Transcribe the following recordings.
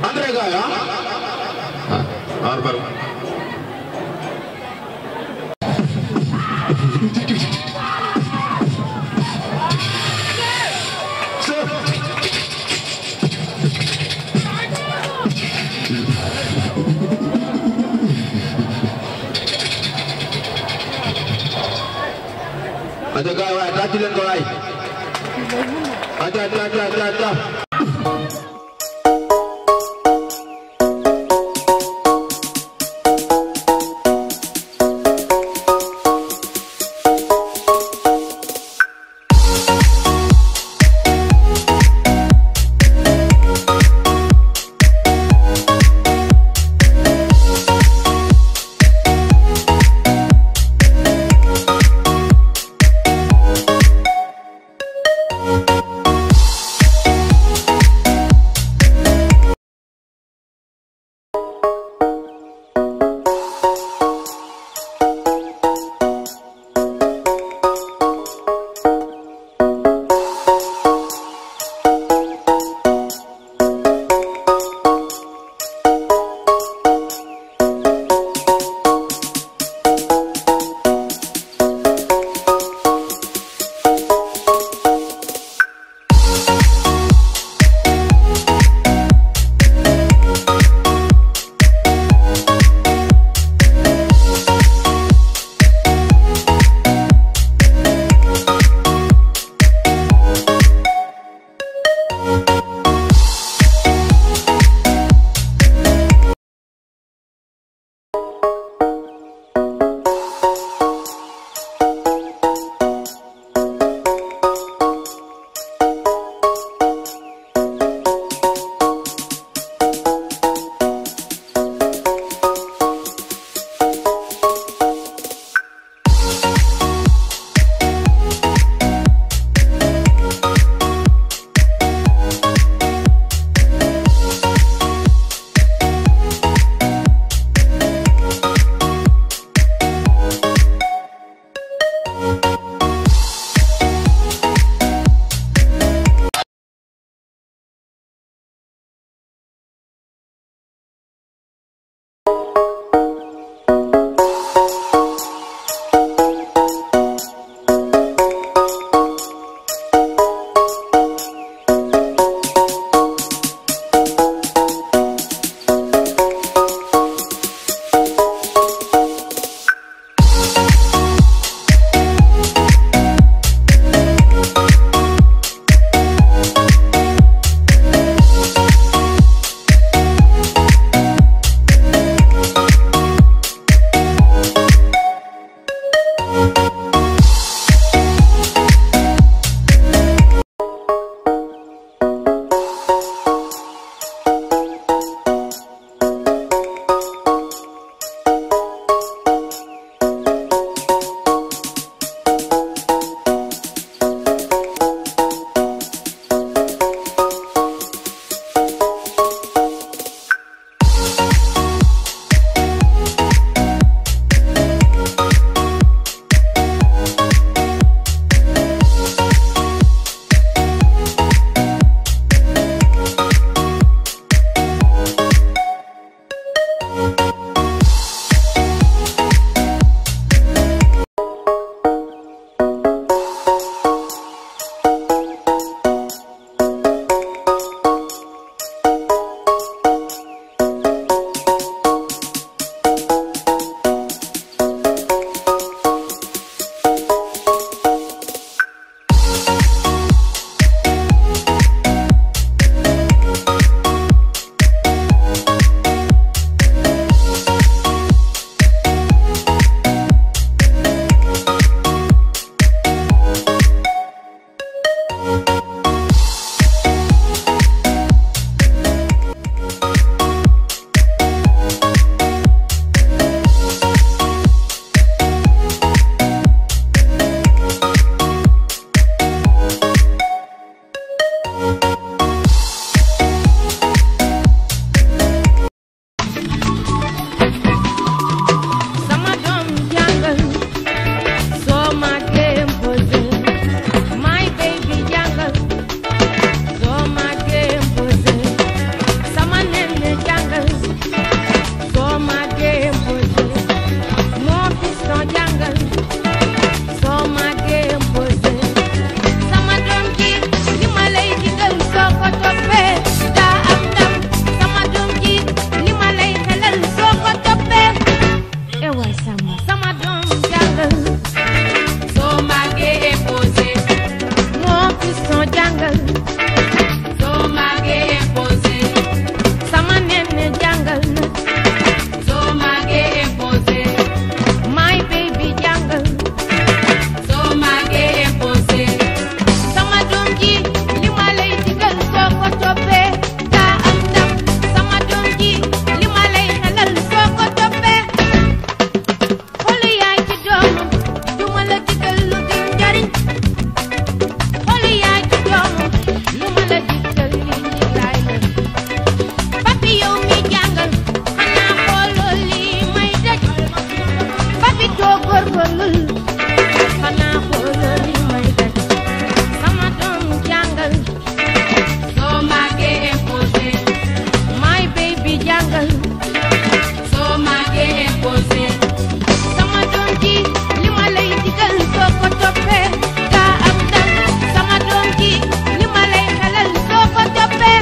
Andre gaya? Baru. Ada gawai, hati dan gawai. Ada. imposé sama doom ji li ma lay digal soo ko toppee gaa am ndam sama doom ji li ma lay xelal soo ko toppee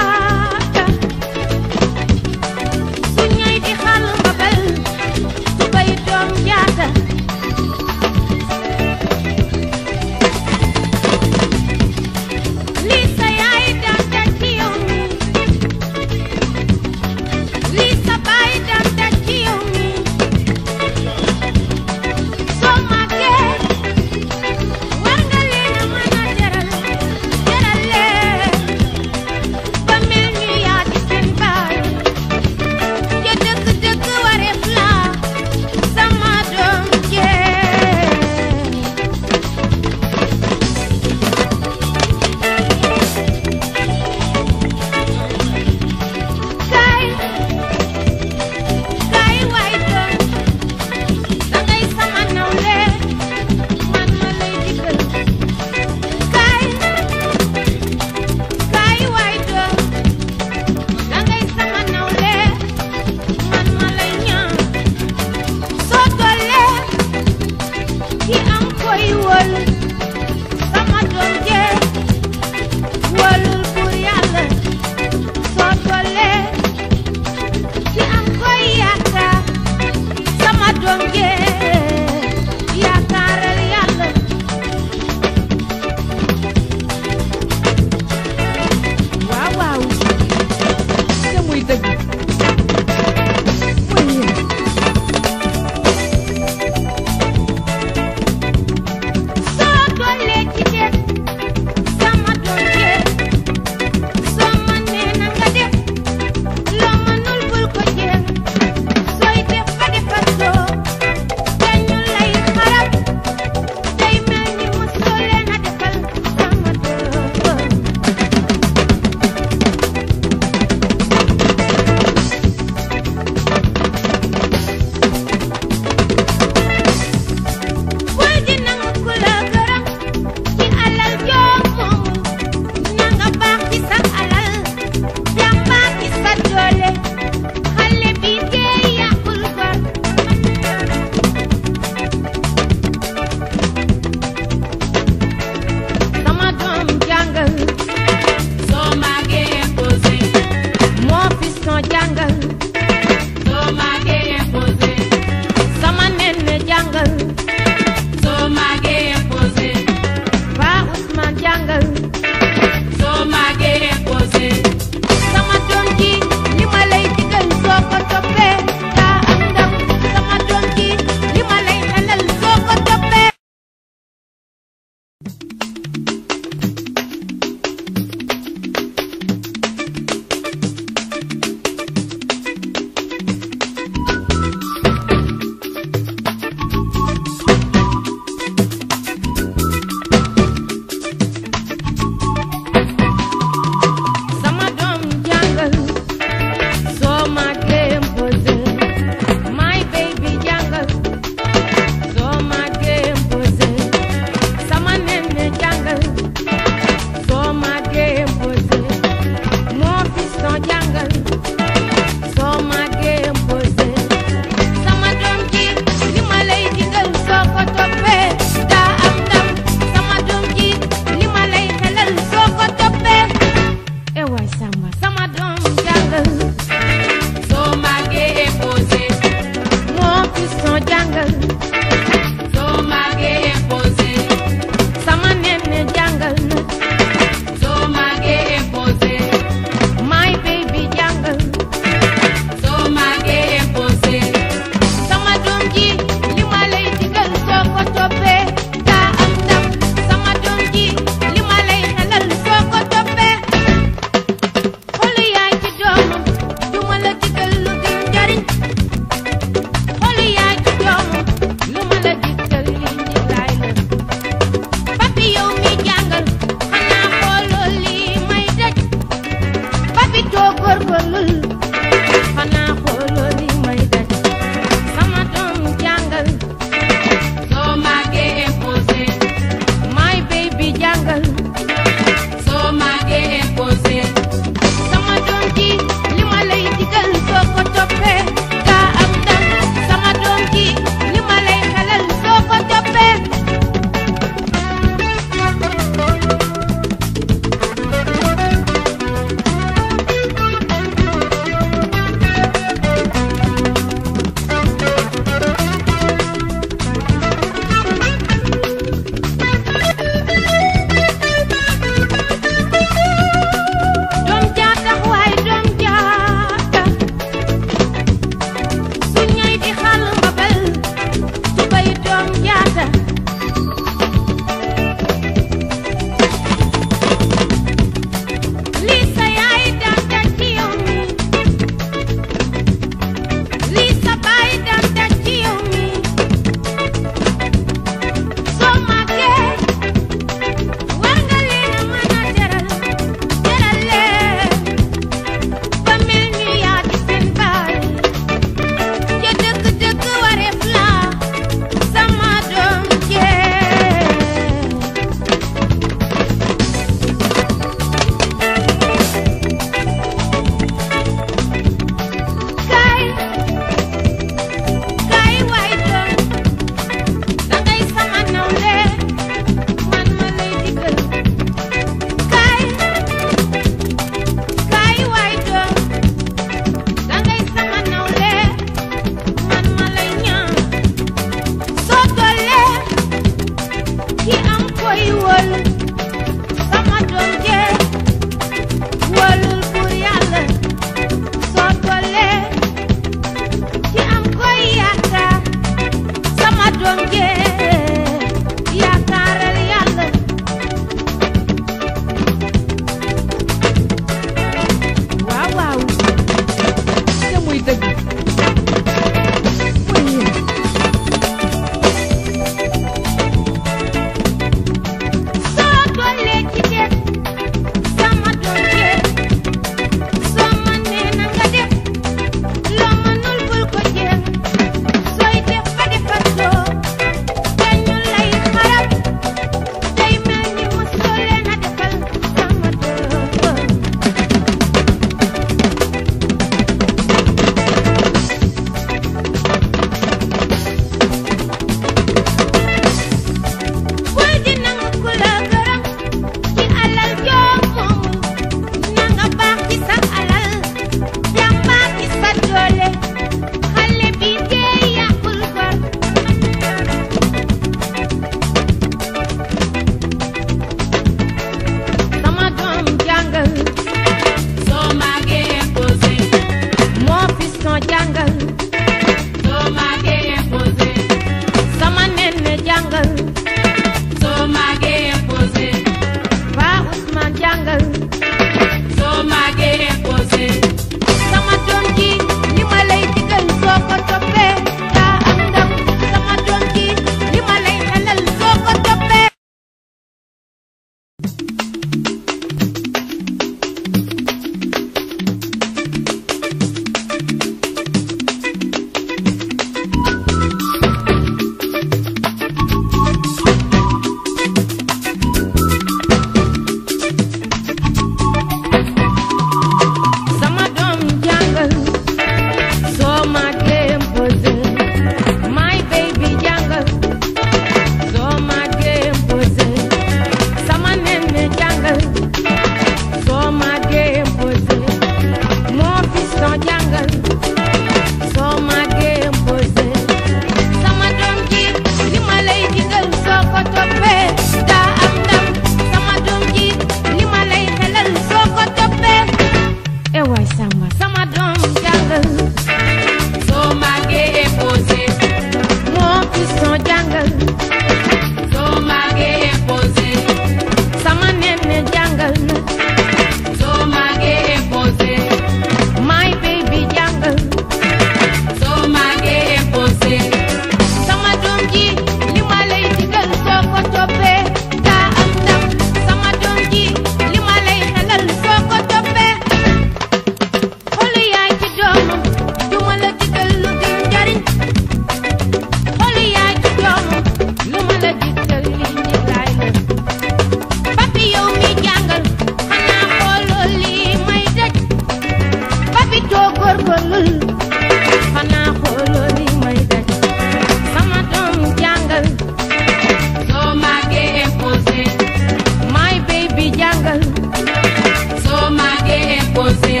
posé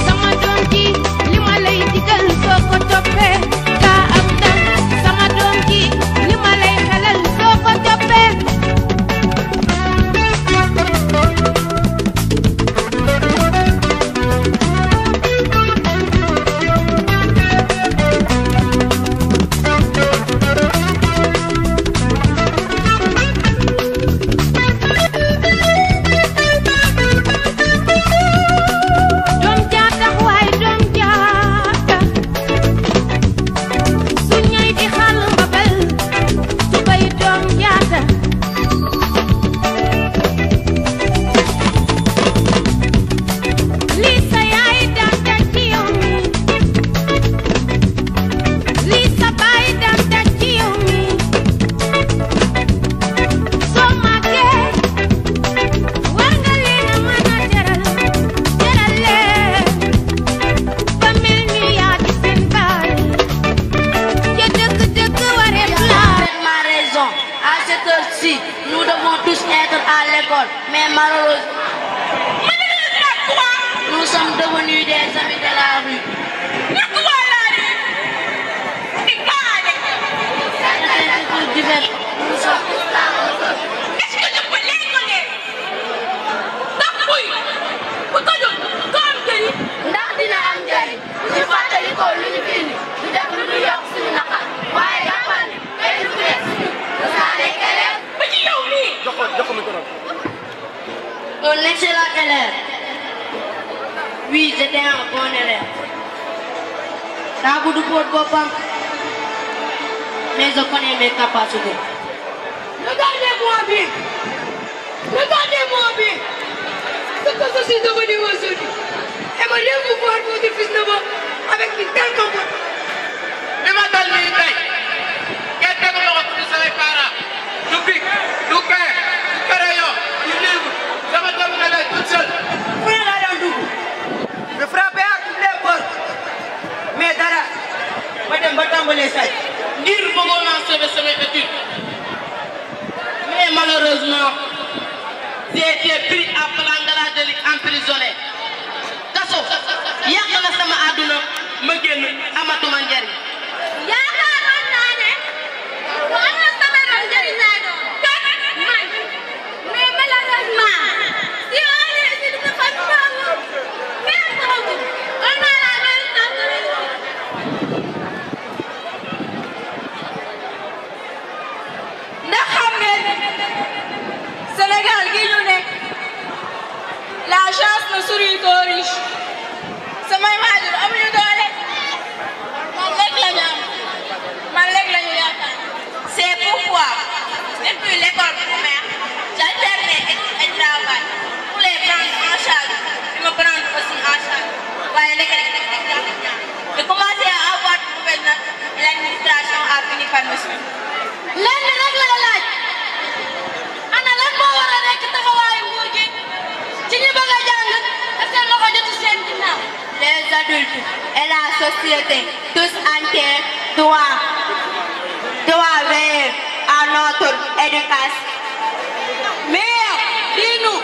sama doom ji li ma lay digal soo ko toppee kaa am dal sama doom ji li ma lay xelal soo ko toppee doom jaata waay doom jaata su ñay di xal mbabal su bay doom jaata lii sa yaay daan daj ci yow mi lii sa baay daan daj ci yow mi soo màggee war nga leen a mën a teral leen ba mel ni yaa di seen baay ca dëgg-dëgg wareef la Ma raison, à cette heure-ci, nous devons tous être à l'école, mais malheureusement, nous sommes devenus des amis de la rue. Nous sommes tous là. Ndax dina am njëriñ ñu fàttali ko lu ñu bind ñu def lu ñu yokk suñu naqar waaye jàppal ni kenn ku nekk suñu du saa nekk élève ba ci yow mii. Un excellent élève. Oui, j'étais un bon élève. daa gudd boot boppam mais je connais mes capacités. Regardez-moi bien. Regardez-moi bien. Ce que je suis devenu aujourd'hui. Aimeriez vous voir votre fils neveu avec une telle comportement? li ma dal nii tey kenn tegu ma ko ci samay parents du bic du pain du crayon du livre sama doom na lay toute seule. fu ne laa doon dugg. Je frappais à toutes les portes. Mais dara ma dem ba tàmbalee say. ngir bëggoon naa sauver samay études mais malheureusement j'ai été pris à flagrant délit emprisonné kaso yàq na sama àdduna ma génn amatuma njariñ. yaakaaroon naa ne bu amoon sama doom njëriñ laa doon man mais malheureusement si on est ici de famille boobu même boobu on a la même chance. ndax xam ngeen Sénégal gi ñu nekk la chance ne sourit qu'aux riches. samay waajur amuñu doole man lekk la ñu am man lekk la ñu yaakaar. c'est pourquoi depuis l'école primaire j'alternais études et travail pour les prendre en charge et me prendre aussi en charge. waaye léegi j'ai commencé à avoir de nouvelles notes et l'administration a fini par me suivre. lenn rek la laaj ana lan moo war a nekk taxawaayu nguur gi ci ñi bëgg a jàng te seen loxo jotu seen ginnaaw. Les adultes et la société tous entiers doivent veiller à notre éducation. mais dis-nous